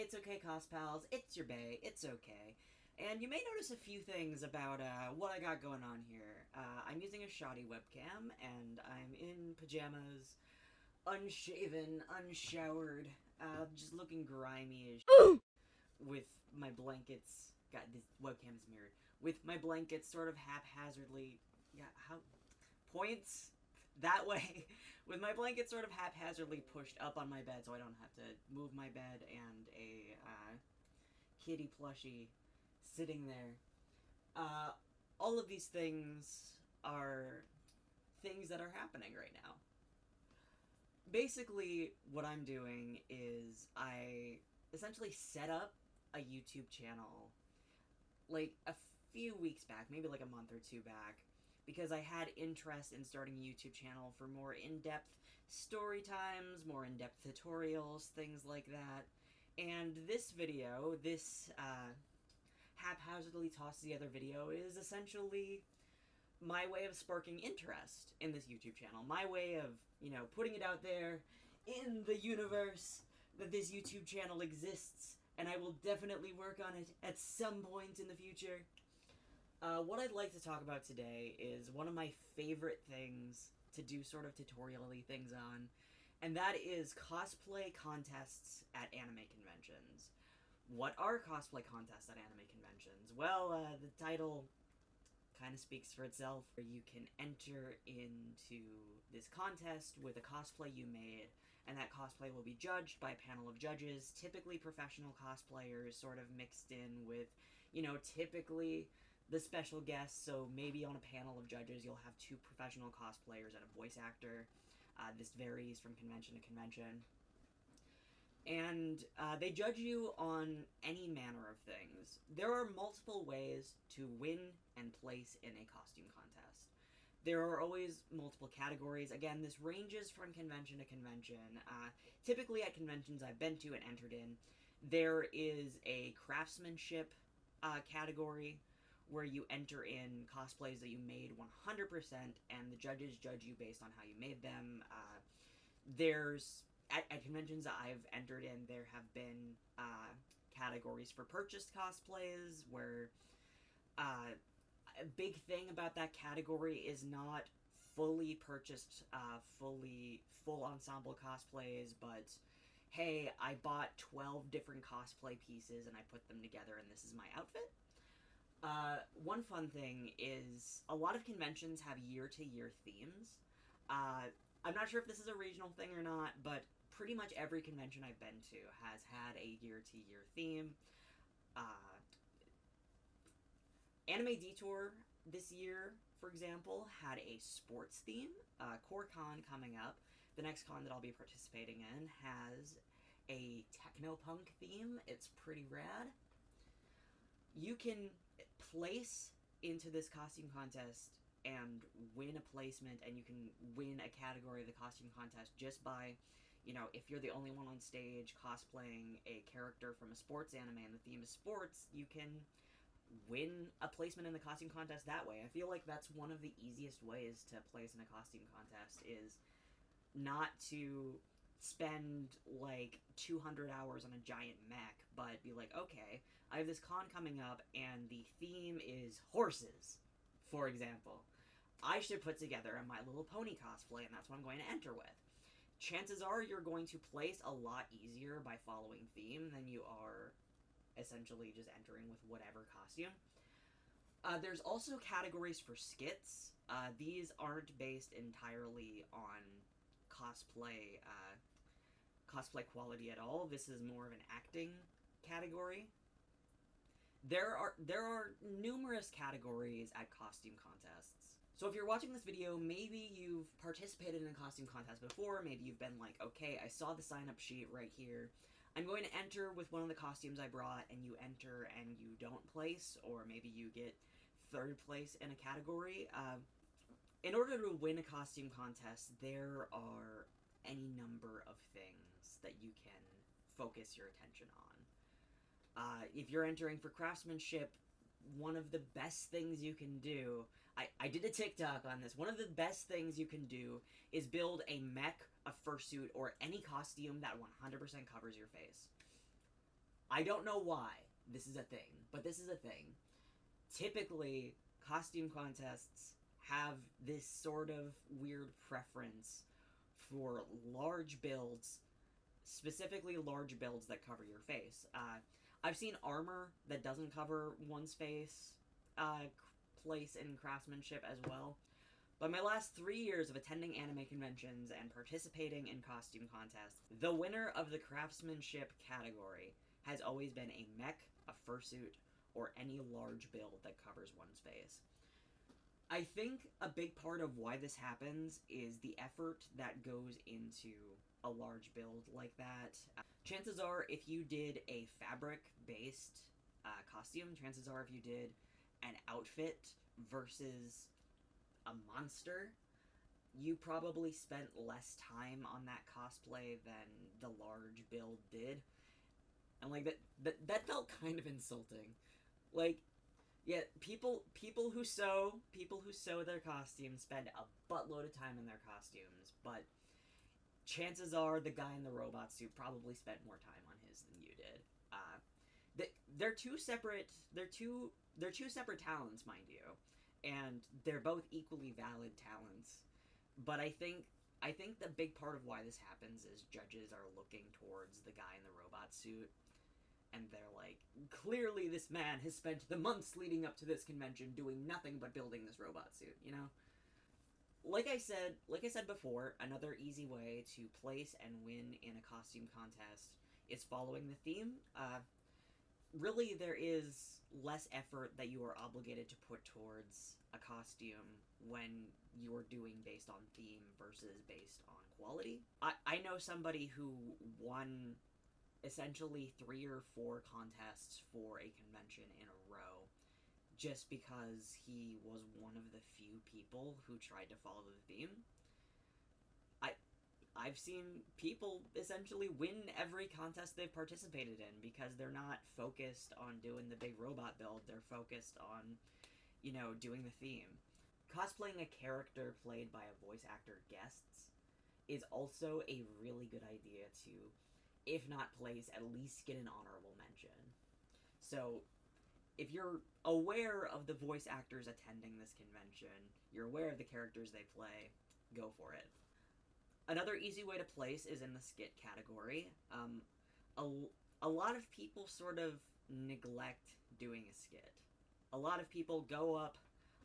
it's okay, Cospals. It's your bae. It's okay. And you may notice a few things about what I got going on here. I'm using a shoddy webcam, and I'm in pajamas, unshaven, unshowered, just looking grimy as with my blankets. God, this webcam is mirrored. With my blankets sort of haphazardly. Yeah, how. Points? That way. With my blanket sort of haphazardly pushed up on my bed so I don't have to move my bed, and a kitty plushie sitting there. All of these things are things that are happening right now. Basically, what I'm doing is I essentially set up a YouTube channel like a few weeks back, maybe like a month or two back, because I had interest in starting a YouTube channel for more in-depth story times, more in-depth tutorials, things like that. And this video, this haphazardly tossed together video, is essentially my way of sparking interest in this YouTube channel. My way of, putting it out there in the universe that this YouTube channel exists, and I will definitely work on it at some point in the future. What I'd like to talk about today is one of my favorite things to do sort of tutorial-y things on, and that is cosplay contests at anime conventions. What are cosplay contests at anime conventions? Well, the title kind of speaks for itself. You can enter into this contest with a cosplay you made, and that cosplay will be judged by a panel of judges, typically professional cosplayers, sort of mixed in with, typically the special guests. So maybe on a panel of judges you'll have two professional cosplayers and a voice actor. This varies from convention to convention. And they judge you on any manner of things. There are multiple ways to win and place in a costume contest. There are always multiple categories. Again, this ranges from convention to convention. Typically at conventions I've been to and entered in, there is a craftsmanship category where you enter in cosplays that you made 100%, and the judges judge you based on how you made them. At conventions that I've entered in, there have been categories for purchased cosplays, where a big thing about that category is not fully purchased, full ensemble cosplays, but hey, I bought 12 different cosplay pieces and I put them together and this is my outfit. One fun thing is a lot of conventions have year-to-year themes. I'm not sure if this is a regional thing or not, but pretty much every convention I've been to has had a year-to-year theme. Anime Detour this year, for example, had a sports theme. CoreCon coming up, the next con that I'll be participating in, has a techno-punk theme. It's pretty rad. You can place into this costume contest and win a placement, and you can win a category of the costume contest just by, if you're the only one on stage cosplaying a character from a sports anime and the theme is sports, you can win a placement in the costume contest that way. I feel like that's one of the easiest ways to place in a costume contest, is not to spend like 200 hours on a giant mech, but be like, okay, I have this con coming up and the theme is horses, for example. I should put together a My Little Pony cosplay, and that's what I'm going to enter with. Chances are you're going to place a lot easier by following theme than you are essentially just entering with whatever costume. There's also categories for skits. These aren't based entirely on cosplay quality at all. This is more of an acting category. There are numerous categories at costume contests. So if you're watching this video, maybe you've participated in a costume contest before, maybe you've been like, okay, I saw the sign-up sheet right here. I'm going to enter with one of the costumes I brought, and you enter and you don't place, or maybe you get third place in a category. In order to win a costume contest, there are any number of things that you can focus your attention on. If you're entering for craftsmanship, one of the best things you can do, I did a TikTok on this, one of the best things you can do is build a mech, a fursuit, or any costume that 100% covers your face. I don't know why this is a thing, but this is a thing. Typically, costume contests have this sort of weird preference for large builds, specifically large builds that cover your face. I've seen armor that doesn't cover one's face place in craftsmanship as well. But my last 3 years of attending anime conventions and participating in costume contests, the winner of the craftsmanship category has always been a mech, a fursuit, or any large build that covers one's face. I think a big part of why this happens is the effort that goes into a large build like that. Chances are, if you did a fabric-based costume, chances are if you did an outfit versus a monster, you probably spent less time on that cosplay than the large build did. And like that felt kind of insulting. Like, yeah, people who sew their costumes spend a buttload of time in their costumes, but chances are the guy in the robot suit probably spent more time on his than you did. They're two separate talents, mind you, and they're both equally valid talents. But I think the big part of why this happens is judges are looking towards the guy in the robot suit, and they're like, clearly this man has spent the months leading up to this convention doing nothing but building this robot suit, you know? Like I said before, another easy way to place and win in a costume contest is following the theme. Really, there is less effort that you are obligated to put towards a costume when you're doing based on theme versus based on quality. I know somebody who won essentially 3 or 4 contests for a convention in a row just because he was one of the few people who tried to follow the theme. I've seen people essentially win every contest they've participated in because they're not focused on doing the big robot build, they're focused on, you know, doing the theme. Cosplaying a character played by a voice actor guests is also a really good idea to, if not place, at least get an honorable mention. So, if you're aware of the voice actors attending this convention, you're aware of the characters they play, go for it. Another easy way to place is in the skit category. A lot of people sort of neglect doing a skit. A lot of people go up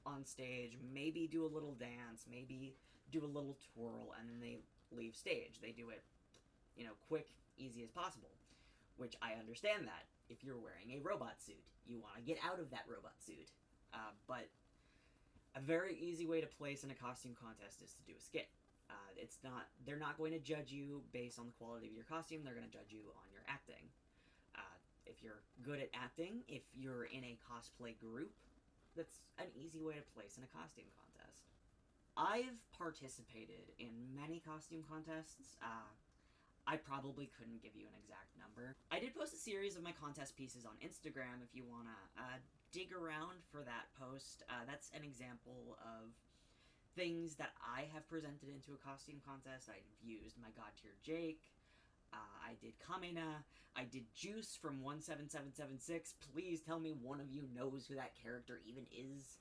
on stage, maybe do a little dance, maybe do a little twirl, and then they leave stage. They do it, you know, quick, easy as possible. Which I understand that. If you're wearing a robot suit, you want to get out of that robot suit. But a very easy way to place in a costume contest is to do a skit. They're not going to judge you based on the quality of your costume, they're going to judge you on your acting. If you're good at acting, if you're in a cosplay group, that's an easy way to place in a costume contest. I've participated in many costume contests. I probably couldn't give you an exact number. I did post a series of my contest pieces on Instagram if you want to dig around for that post. That's an example of things that I have presented into a costume contest. I've used my God tier Jake. I did Kamina. I did Juice from 17776. Please tell me one of you knows who that character even is.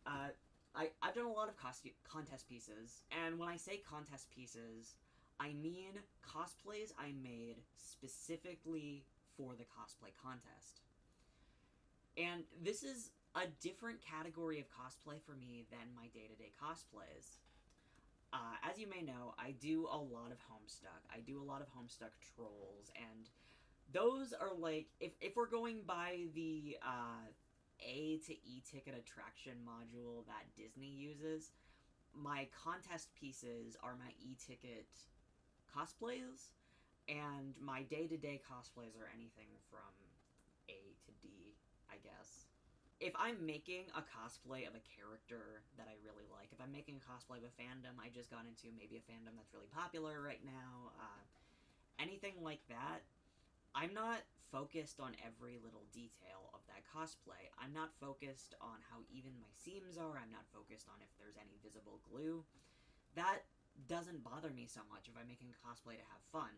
I've done a lot of contest pieces, and when I say contest pieces, I mean cosplays I made specifically for the cosplay contest. And this is a different category of cosplay for me than my day-to-day cosplays. As you may know, I do a lot of Homestuck. I do a lot of Homestuck trolls, and those are like, if we're going by the A to E ticket attraction module that Disney uses, my contest pieces are my e-ticket cosplays, and my day-to-day cosplays are anything from A to D, I guess. If I'm making a cosplay of a character that I really like, if I'm making a cosplay of a fandom I just got into, maybe a fandom that's really popular right now, anything like that, I'm not focused on every little detail of that cosplay. I'm not focused on how even my seams are. I'm not focused on if there's any visible glue. That doesn't bother me so much if I'm making a cosplay to have fun.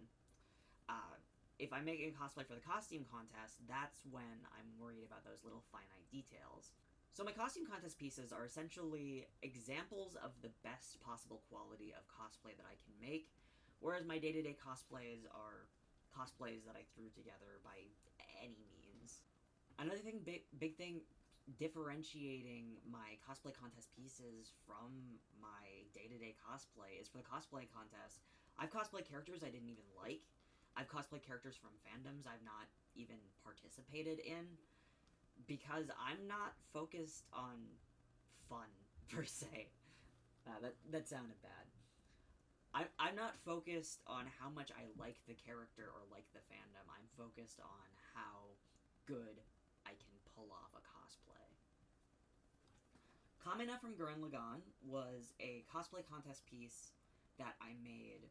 if I'm making a cosplay for the costume contest, that's when I'm worried about those little finite details. So my costume contest pieces are essentially examples of the best possible quality of cosplay that I can make, whereas my day-to-day cosplays are cosplays that I threw together by any means. Another thing, big thing, differentiating my cosplay contest pieces from my day-to-day cosplay is for the cosplay contest, I've cosplayed characters I didn't even like. I've cosplayed characters from fandoms I've not even participated in, because I'm not focused on fun, per se. That sounded bad. I'm not focused on how much I like the character or like the fandom. I'm focused on how good I can pull off a cosplay. Kamina from Gurren Lagann was a cosplay contest piece that I made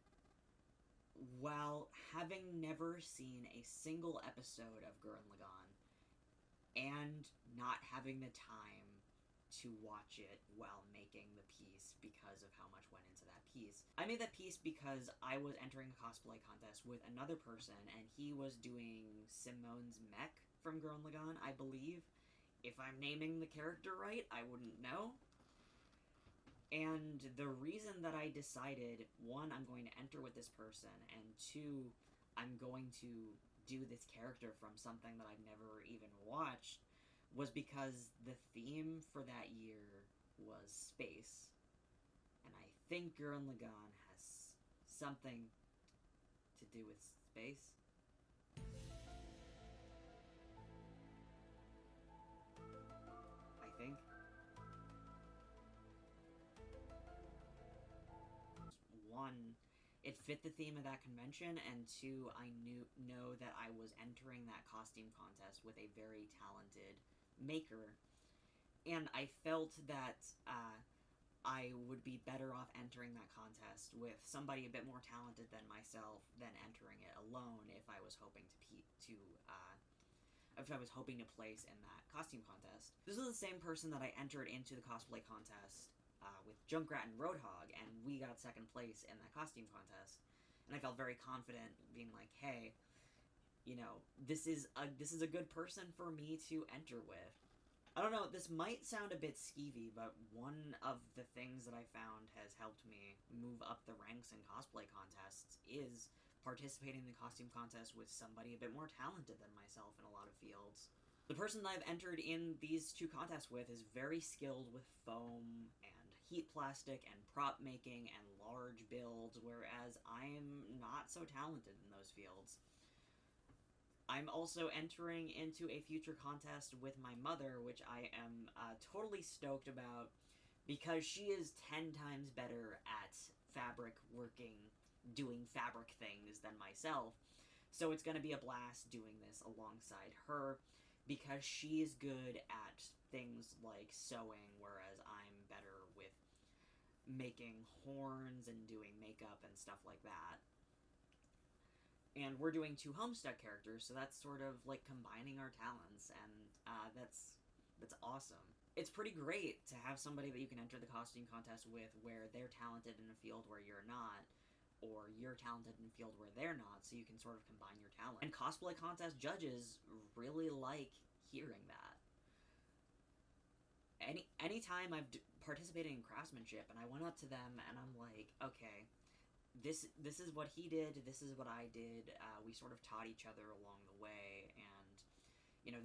while having never seen a single episode of Gurren Lagann and not having the time to watch it while making the piece because of how much went into that piece. I made that piece because I was entering a cosplay contest with another person, and he was doing Simone's mech from Gurren Lagann, I believe. If I'm naming the character right, I wouldn't know. And the reason that I decided, one, I'm going to enter with this person, and two, I'm going to do this character from something that I've never even watched, was because the theme for that year was space. And I think Gurren Lagann has something to do with space. I think. One, it fit the theme of that convention, and two, I know that I was entering that costume contest with a very talented maker, and I felt that I would be better off entering that contest with somebody a bit more talented than myself than entering it alone if I was hoping if I was hoping to place in that costume contest. This was the same person that I entered into the cosplay contest with Junkrat and Roadhog, and we got second place in that costume contest. And I felt very confident, being like, hey, you know, this is a good person for me to enter with. I don't know, this might sound a bit skeevy, but one of the things that I found has helped me move up the ranks in cosplay contests is participating in the costume contest with somebody a bit more talented than myself in a lot of fields. The person that I've entered in these two contests with is very skilled with foam and heat plastic and prop making and large builds, whereas I'm not so talented in those fields. I'm also entering into a future contest with my mother, which I am totally stoked about, because she is 10 times better at fabric working, doing fabric things than myself. So it's going to be a blast doing this alongside her, because she is good at things like sewing, whereas I'm better with making horns and doing makeup and stuff like that. And we're doing two Homestuck characters, so that's sort of like combining our talents, and that's awesome. It's pretty great to have somebody that you can enter the costume contest with where they're talented in a field where you're not, or you're talented in a field where they're not, so you can sort of combine your talent. And cosplay contest judges really like hearing that. Anytime I've participated in craftsmanship and I went up to them and I'm like, okay, this is what he did, this is what I did, we sort of taught each other along the way, and you know,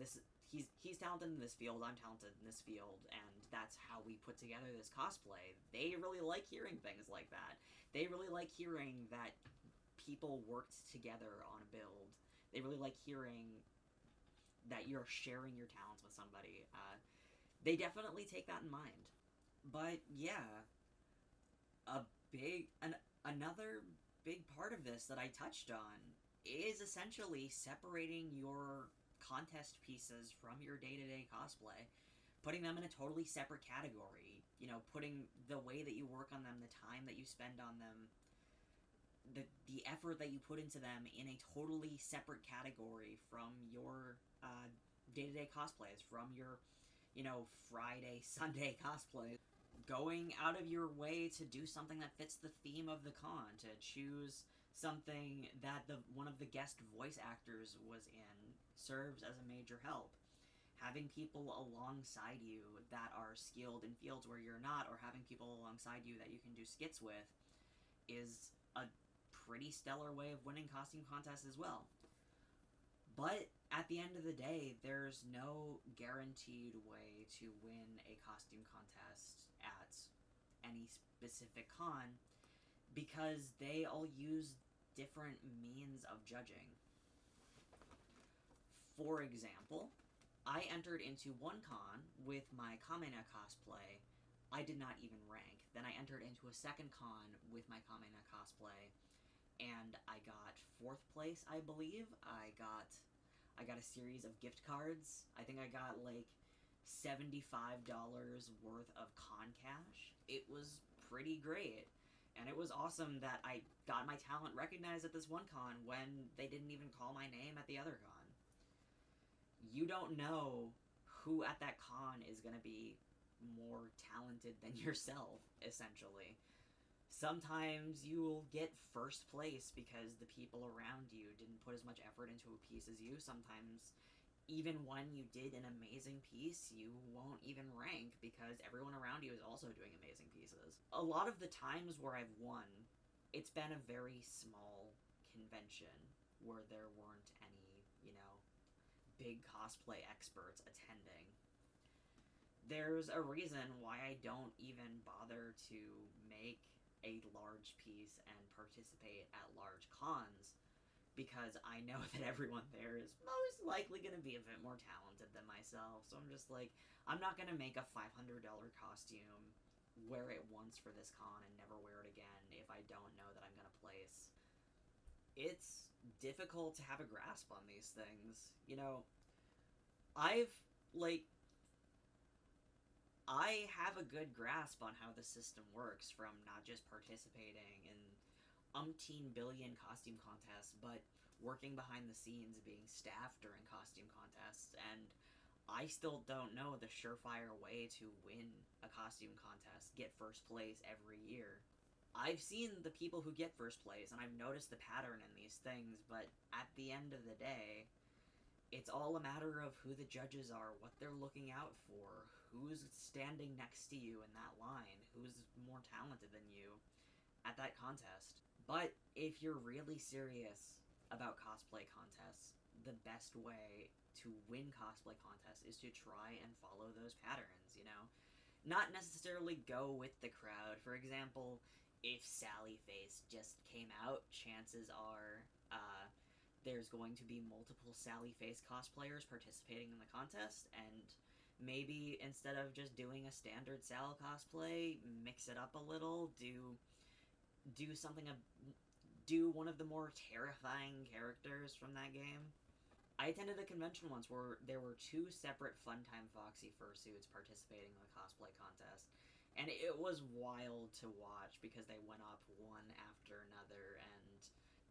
he's talented in this field, I'm talented in this field, and that's how we put together this cosplay. They really like hearing things like that. They really like hearing that people worked together on a build. They really like hearing that you're sharing your talents with somebody. They definitely take that in mind. But yeah, another big part of this that I touched on is essentially separating your contest pieces from your day-to-day cosplay, putting them in a totally separate category, you know, putting the way that you work on them, the time that you spend on them, the effort that you put into them in a totally separate category from your day-to-day cosplays, from your, you know, Friday, Sunday cosplays. Going out of your way to do something that fits the theme of the con, to choose something that one of the guest voice actors was in serves as a major help. Having people alongside you that are skilled in fields where you're not, or having people alongside you that you can do skits with, is a pretty stellar way of winning costume contests as well. But at the end of the day, there's no guaranteed way to win a costume contest at any specific con, because they all use different means of judging. For example, I entered into one con with my Kamena cosplay. I did not even rank. Then I entered into a second con with my Kamena cosplay, and I got 4th place, I believe. I got a series of gift cards. I think I got like $75 worth of con cash. It was pretty great. And it was awesome that I got my talent recognized at this one con when they didn't even call my name at the other con. You don't know who at that con is going to be more talented than yourself, essentially. Sometimes you'll get 1st place because the people around you didn't put as much effort into a piece as you. Sometimes, even when you did an amazing piece, you won't even rank because everyone around you is also doing amazing pieces. A lot of the times where I've won, it's been a very small convention where there weren't any, big cosplay experts attending. There's a reason why I don't even bother to make a large piece and participate at large cons, because I know that everyone there is most likely going to be a bit more talented than myself. So I'm just like, I'm not going to make a $500 costume, wear it once for this con, and never wear it again if I don't know that I'm going to place. It's difficult to have a grasp on these things. I have a good grasp on how the system works from not just participating in umpteen billion costume contests, but working behind the scenes, being staffed during costume contests, and I still don't know the surefire way to win a costume contest, get 1st place every year. I've seen the people who get 1st place, and I've noticed the pattern in these things, but at the end of the day, it's all a matter of who the judges are, what they're looking out for, who's standing next to you in that line, who's more talented than you at that contest. But if you're really serious about cosplay contests, the best way to win cosplay contests is to try and follow those patterns, Not necessarily go with the crowd. For example, if Sally Face just came out, chances are there's going to be multiple Sally Face cosplayers participating in the contest, and maybe instead of just doing a standard Sal cosplay, mix it up a little, do one of the more terrifying characters from that game. I attended a convention once where there were 2 separate Funtime Foxy fursuits participating in the cosplay contest, and it was wild to watch because they went up one after another and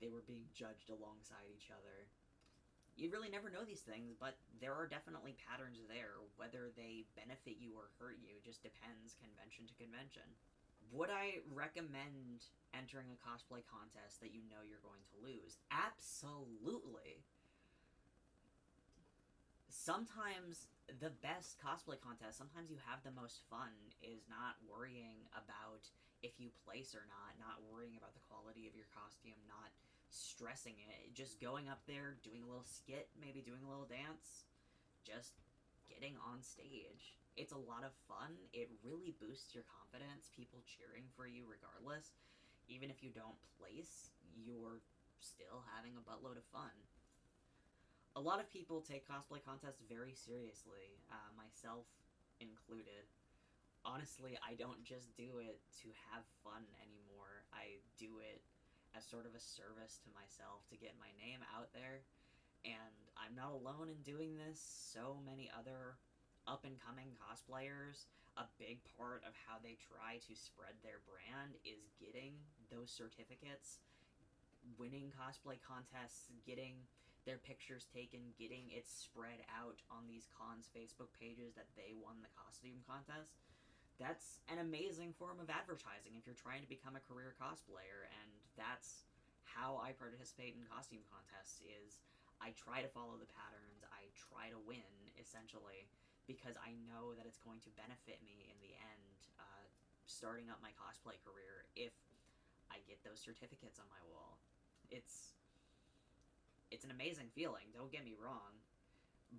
they were being judged alongside each other. You really never know these things, but there are definitely patterns there. Whether they benefit you or hurt you just depends convention to convention. Would I recommend entering a cosplay contest that you know you're going to lose? Absolutely. Sometimes the best cosplay contest, sometimes you have the most fun, is not worrying about if you place or not worrying about the quality of your costume, not stressing it, just going up there, doing a little skit, maybe doing a little dance, just getting on stage. It's a lot of fun. It really boosts your confidence, people cheering for you regardless. Even if you don't place, you're still having a buttload of fun. A lot of people take cosplay contests very seriously, myself included. Honestly, I don't just do it to have fun anymore. I do it as sort of a service to myself to get my name out there, and I'm not alone in doing this. So many other up-and-coming cosplayers, a big part of how they try to spread their brand is getting those certificates, winning cosplay contests, getting their pictures taken, getting it spread out on these cons' Facebook pages that they won the costume contest. That's an amazing form of advertising if you're trying to become a career cosplayer, and that's how I participate in costume contests is I try to follow the patterns, I try to win, essentially, because I know that it's going to benefit me in the end, starting up my cosplay career, if I get those certificates on my wall. It's it's an amazing feeling, don't get me wrong,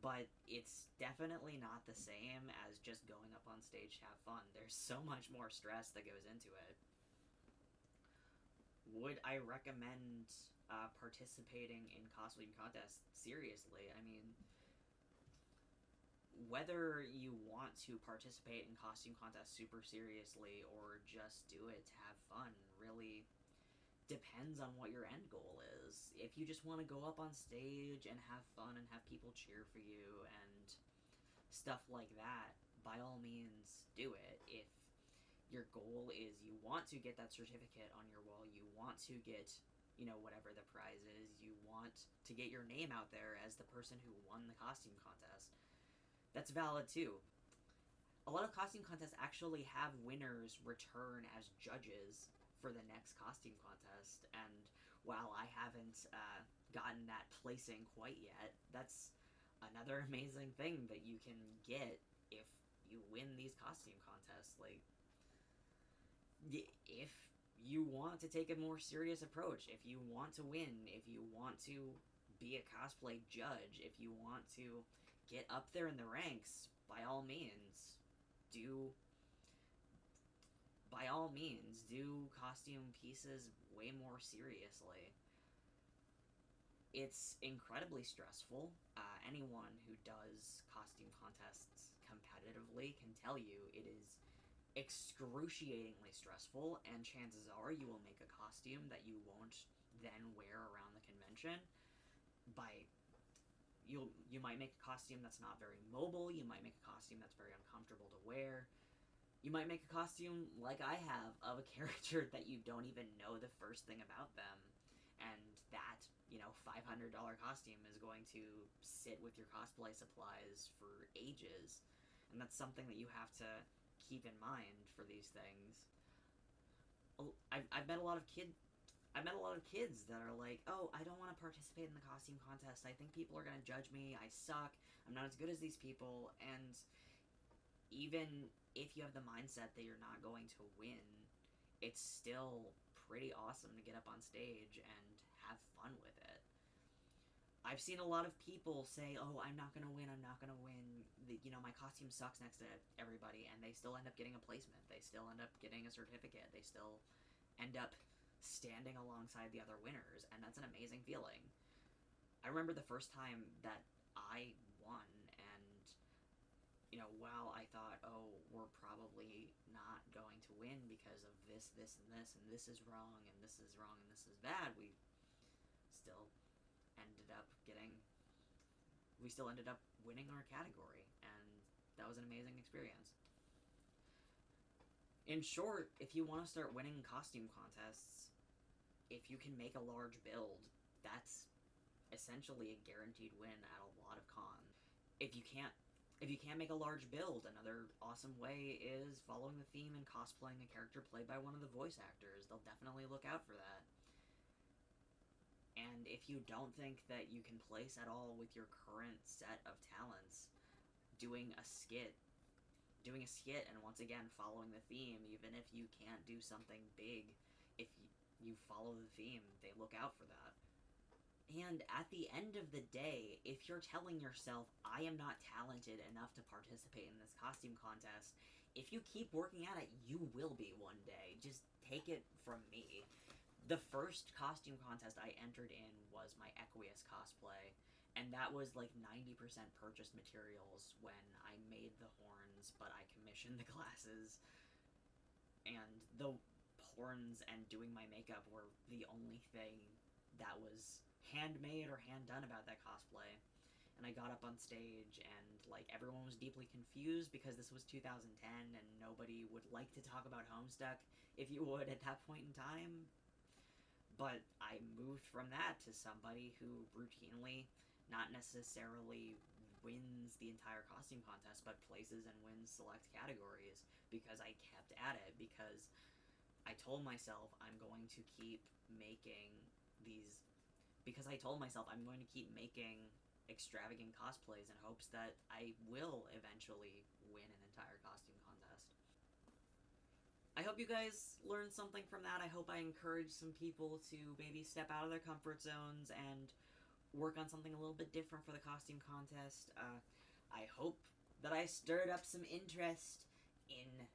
but it's definitely not the same as just going up on stage to have fun. There's so much more stress that goes into it. Would I recommend participating in costume contests? Seriously, I mean, whether you want to participate in costume contests super seriously or just do it to have fun really depends on what your end goal is. If you just want to go up on stage and have fun and have people cheer for you and stuff like that, by all means do it. If your goal is you want to get that certificate on your wall, you want to get, whatever the prize is, you want to get your name out there as the person who won the costume contest, that's valid too. A lot of costume contests actually have winners return as judges for the next costume contest, and while I haven't gotten that placing quite yet, that's another amazing thing that you can get if you win these costume contests. Like, if you want to take a more serious approach, if you want to win, if you want to be a cosplay judge, if you want to get up there in the ranks, by all means, do costume pieces way more seriously. It's incredibly stressful. Anyone who does costume contests competitively can tell you it is excruciatingly stressful, and chances are you will make a costume that you won't then wear around the convention. You might make a costume that's not very mobile, you might make a costume that's very uncomfortable to wear, you might make a costume like I have of a character that you don't even know the first thing about them, and that, $500 costume is going to sit with your cosplay supplies for ages, and that's something that you have to keep in mind for these things. I've met a lot of kids that are like, oh, I don't want to participate in the costume contest. I think people are going to judge me. I suck. I'm not as good as these people. And even if you have the mindset that you're not going to win, it's still pretty awesome to get up on stage and have fun with it. I've seen a lot of people say, oh, I'm not going to win. My costume sucks next to everybody, and they still end up getting a placement. They still end up getting a certificate. They still end up standing alongside the other winners, and that's an amazing feeling. I remember the first time that I won, and while I thought, oh, we're probably not going to win because of this, and this, and this is wrong, and this is wrong, and this is bad, we still ended up winning our category, and that was an amazing experience. In short, if you want to start winning costume contests, if you can make a large build, that's essentially a guaranteed win at a lot of cons. If you can't make a large build, another awesome way is following the theme and cosplaying a character played by one of the voice actors. They'll definitely look out for that. And if you don't think that you can place at all with your current set of talents, doing a skit, and once again following the theme, even if you can't do something big, if you follow the theme, they look out for that. And at the end of the day, if you're telling yourself, I am not talented enough to participate in this costume contest, if you keep working at it, you will be one day. Just take it from me. The first costume contest I entered in was my Equius cosplay, and that was like 90% purchased materials when I made the horns, but I commissioned the glasses, and the horns and doing my makeup were the only thing that was handmade or hand done about that cosplay. And I got up on stage, and like everyone was deeply confused because this was 2010 and nobody would like to talk about Homestuck, if you would, at that point in time. But I moved from that to somebody who routinely, not necessarily wins the entire costume contest, but places and wins select categories, because I kept at it, because I told myself I'm going to keep making these, because I told myself I'm going to keep making extravagant cosplays in hopes that I will eventually win an entire costume contest. I hope you guys learned something from that. I hope I encourage some people to maybe step out of their comfort zones and work on something a little bit different for the costume contest. I hope that I stirred up some interest in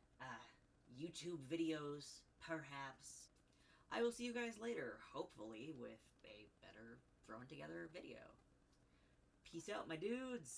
YouTube videos, perhaps. I will see you guys later, hopefully with a better thrown together video. Peace out, my dudes!